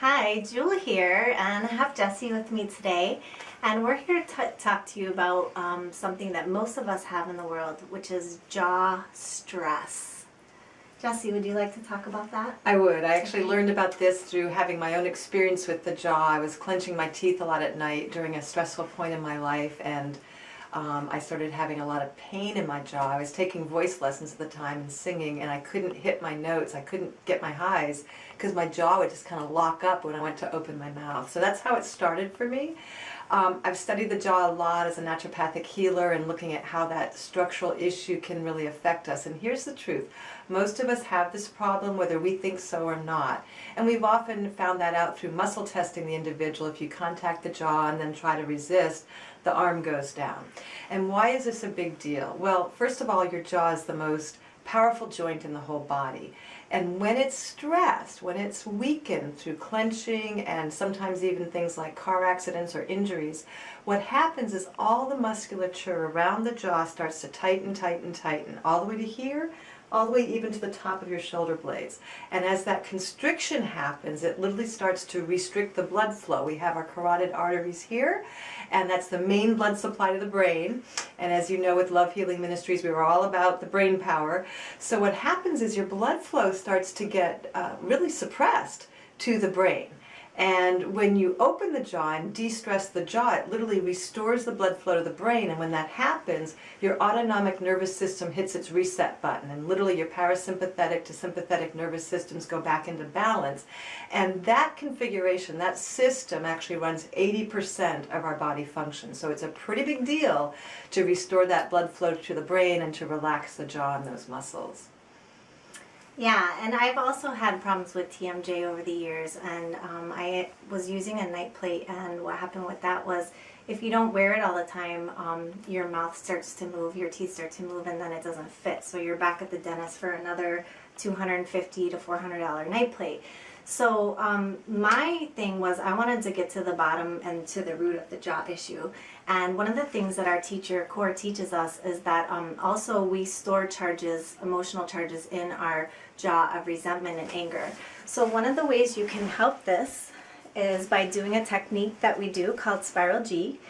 Hi, Jewel here, and I have Jessie with me today, and we're here to talk to you about something that most of us have in the world, which is jaw stress. Jessie, would you like to talk about that? I would. I actually learned about this through having my own experience with the jaw. I was clenching my teeth a lot at night during a stressful point in my life, and I started having a lot of pain in my jaw. I was taking voice lessons at the time and singing, and I couldn't hit my notes. I couldn't get my highs because my jaw would just kind of lock up when I went to open my mouth. So that's how it started for me. I've studied the jaw a lot as a naturopathic healer and looking at how that structural issue can really affect us. And here's the truth. Most of us have this problem whether we think so or not. And we've often found that out through muscle testing the individual. If you contact the jaw and then try to resist, the arm goes down. And why is this a big deal? Well, first of all, your jaw is the most powerful joint in the whole body. And when it's stressed, when it's weakened through clenching and sometimes even things like car accidents or injuries, what happens is all the musculature around the jaw starts to tighten, tighten, tighten, all the way to here, all the way even to the top of your shoulder blades. And as that constriction happens, it literally starts to restrict the blood flow. We have our carotid arteries here, and that's the main blood supply to the brain. And as you know, with Love Healing Ministries, we were all about the brain power. So what happens is your blood flow starts to get really suppressed to the brain. And when you open the jaw and de-stress the jaw, it literally restores the blood flow to the brain. And when that happens, your autonomic nervous system hits its reset button. And literally your parasympathetic to sympathetic nervous systems go back into balance. And that configuration, that system actually runs 80% of our body function. So it's a pretty big deal to restore that blood flow to the brain and to relax the jaw and those muscles. Yeah, and I've also had problems with TMJ over the years, and I was using a night plate, and what happened with that was if you don't wear it all the time, your mouth starts to move, your teeth start to move, and then it doesn't fit. So you're back at the dentist for another $250 to $400 night plate. So my thing was I wanted to get to the bottom and to the root of the jaw issue. And one of the things that our teacher, Core, teaches us is that also we store charges, emotional charges in our jaw of resentment and anger. So one of the ways you can help this is by doing a technique that we do called Spiral G.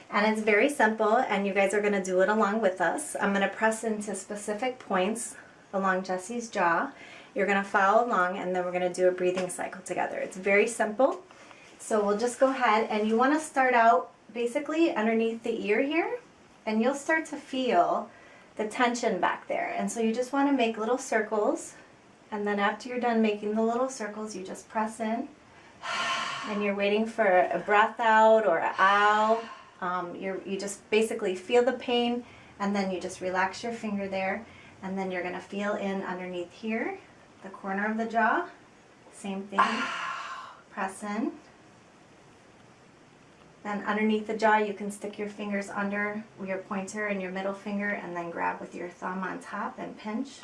And it's very simple, and you guys are going to do it along with us. I'm going to press into specific points along Jessie's jaw. You're going to follow along, and then we're going to do a breathing cycle together. It's very simple. So we'll just go ahead, and you want to start out basically underneath the ear here, and you'll start to feel the tension back there. And so you just want to make little circles, and then after you're done making the little circles, you just press in, and you're waiting for a breath out or an ow. You just basically feel the pain, and then you just relax your finger there, and then you're going to feel in underneath here, the corner of the jaw. Same thing. Press in. Then underneath the jaw, you can stick your fingers under your pointer and your middle finger, and then grab with your thumb on top and pinch.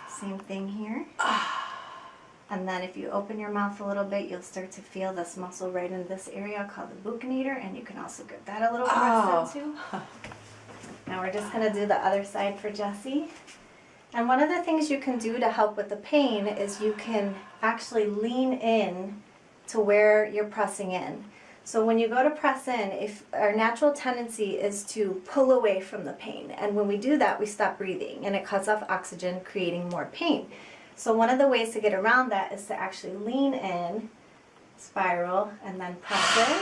Same thing here. And then if you open your mouth a little bit, you'll start to feel this muscle right in this area called the buccinator, and you can also give that a little press into. Now we're just going to do the other side for Jessie. And one of the things you can do to help with the pain is you can actually lean in to where you're pressing in. So when you go to press in, if our natural tendency is to pull away from the pain, and when we do that, we stop breathing, and it cuts off oxygen, creating more pain. So one of the ways to get around that is to actually lean in, spiral, and then press in.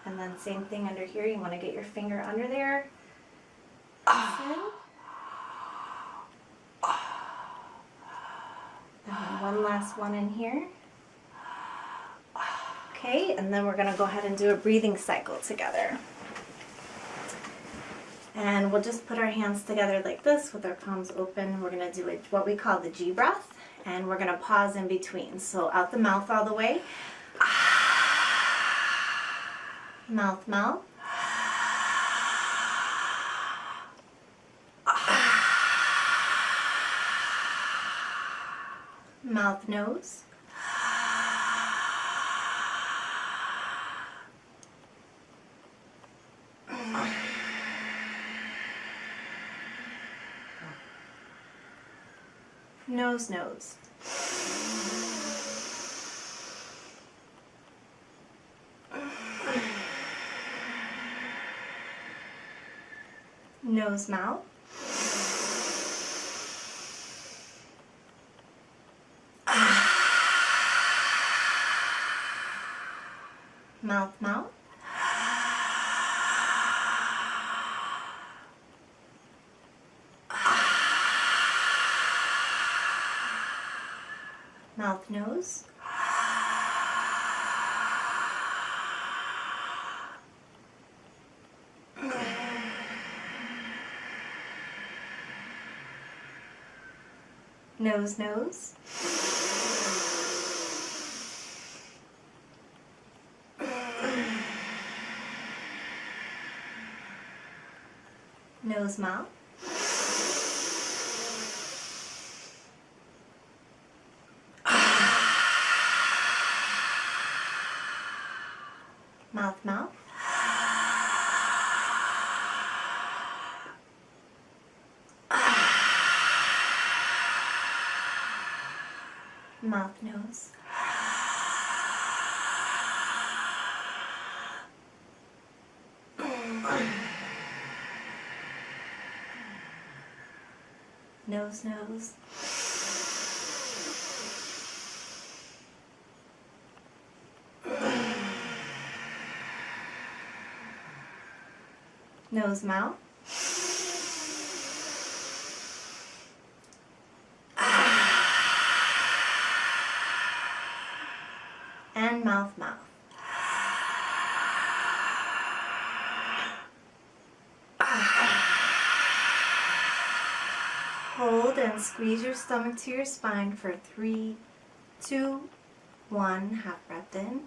And then same thing under here. You want to get your finger under there. Press in. And then one last one in here. Okay, and then we're going to go ahead and do a breathing cycle together. And we'll just put our hands together like this with our palms open. We're going to do what we call the G breath, and we're going to pause in between. So out the mouth all the way. Mouth, mouth. Mouth, nose. Nose, nose. Nose, mouth. Mouth, mouth. Mouth, nose. Nose, nose. Nose, mouth. Mouth, mouth. Mouth, nose. Nose, nose. Nose, mouth. And mouth, mouth. Hold and squeeze your stomach to your spine for 3, 2, 1. Half breath in,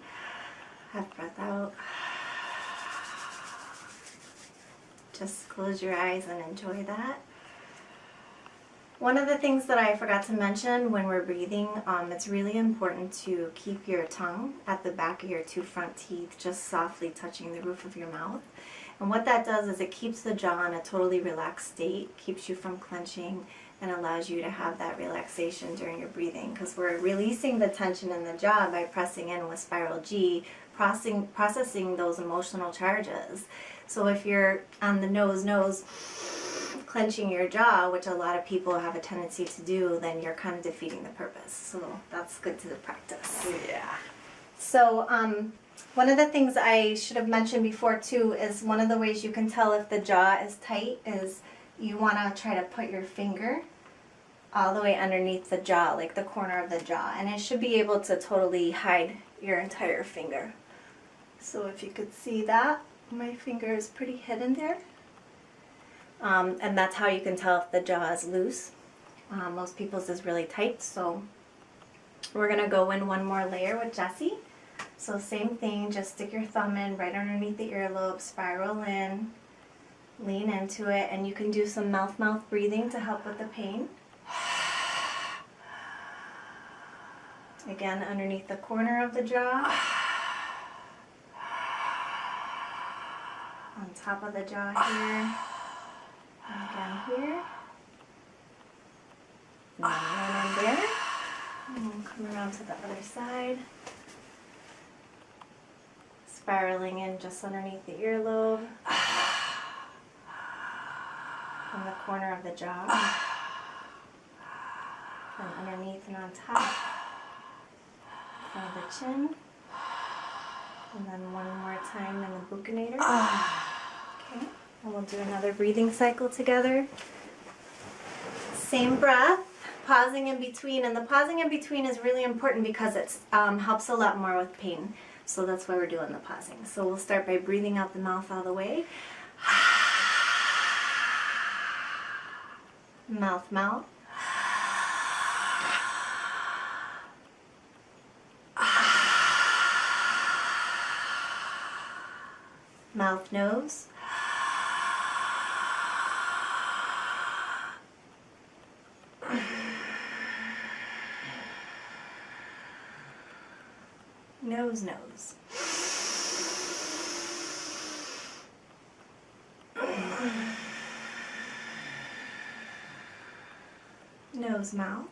half breath out. Just close your eyes and enjoy that. One of the things that I forgot to mention when we're breathing, it's really important to keep your tongue at the back of your 2 front teeth, just softly touching the roof of your mouth. And what that does is it keeps the jaw in a totally relaxed state, keeps you from clenching, and allows you to have that relaxation during your breathing, because we're releasing the tension in the jaw by pressing in with Spiral G, processing those emotional charges. So if you're on the nose, clenching your jaw, which a lot of people have a tendency to do, then you're kind of defeating the purpose. So that's good to practice. Yeah. So one of the things I should have mentioned before too is one of the ways you can tell if the jaw is tight is you want to try to put your finger all the way underneath the jaw, like the corner of the jaw, and it should be able to totally hide your entire finger. So if you could see that, my finger is pretty hidden there. And that's how you can tell if the jaw is loose. Most people's is really tight, so we're going to go in one more layer with Jessie. So same thing, just stick your thumb in right underneath the earlobe, spiral in, lean into it, and you can do some mouth-mouth breathing to help with the pain. Again, underneath the corner of the jaw. On top of the jaw here. And again here. And then one in there. And we'll come around to the other side. Spiraling in just underneath the earlobe. From the corner of the jaw. Then underneath and on top. Of the chin. And then one more time in the buccinator. Okay. And we'll do another breathing cycle together. Same breath, pausing in between. And the pausing in between is really important because it helps a lot more with pain. So that's why we're doing the pausing. So we'll start by breathing out the mouth all the way. Mouth, mouth. Mouth, nose. Nose, nose. Nose, mouth.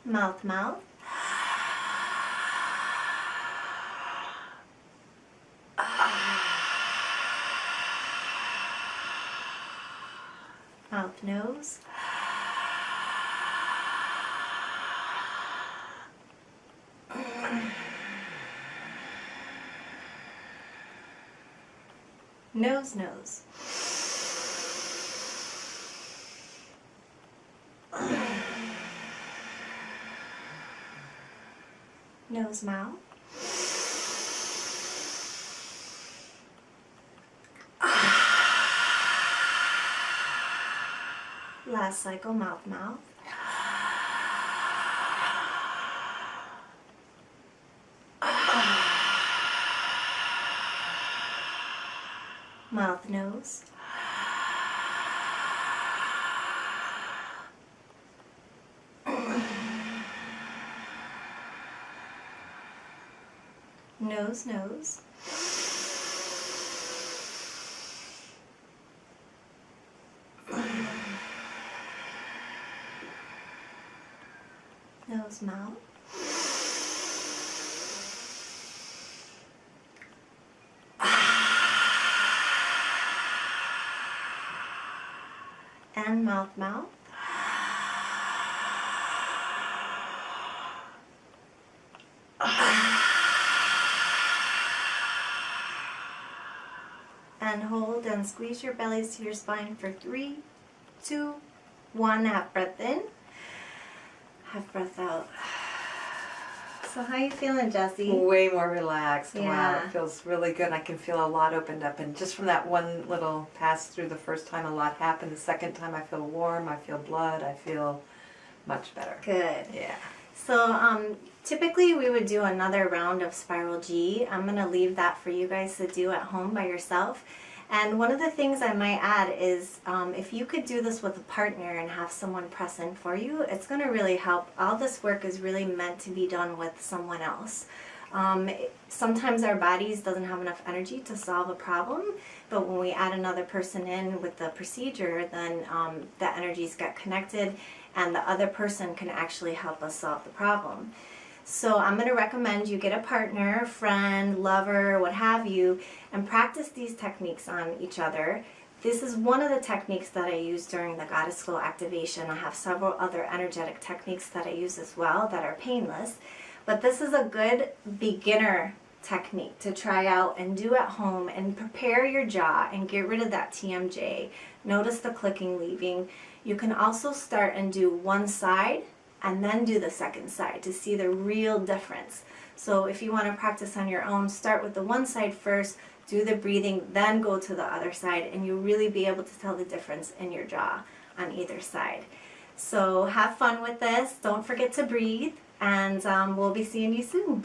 Mouth, mouth. mouth, nose. Nose, nose. Nose, mouth. Last cycle, mouth, mouth. Mouth, nose. Nose, nose. Nose, mouth. And mouth, mouth. And hold and squeeze your bellies to your spine for 3, 2, 1. Half breath in, half breath out. So how you feeling, Jessie? Way more relaxed. Wow, Yeah. it feels really good. I can feel a lot opened up. And just from that one little pass through the first time, a lot happened. The second time, I feel warm. I feel blood. I feel much better. Good. Yeah. So typically we would do another round of Spiral G. I'm going to leave that for you guys to do at home by yourself. And one of the things I might add is if you could do this with a partner and have someone press in for you, it's going to really help. All this work is really meant to be done with someone else. Sometimes our bodies doesn't have enough energy to solve a problem, but when we add another person in with the procedure, then the energies get connected and the other person can actually help us solve the problem. So I'm going to recommend you get a partner, friend, lover, what have you, and practice these techniques on each other. This is one of the techniques that I use during the Goddess Glow activation. I have several other energetic techniques that I use as well that are painless. But this is a good beginner technique to try out and do at home and prepare your jaw and get rid of that TMJ. Notice the clicking leaving. You can also start and do one side and then do the second side to see the real difference. So if you want to practice on your own, start with the one side first, do the breathing, then go to the other side, and you'll really be able to tell the difference in your jaw on either side. So have fun with this. Don't forget to breathe, and we'll be seeing you soon.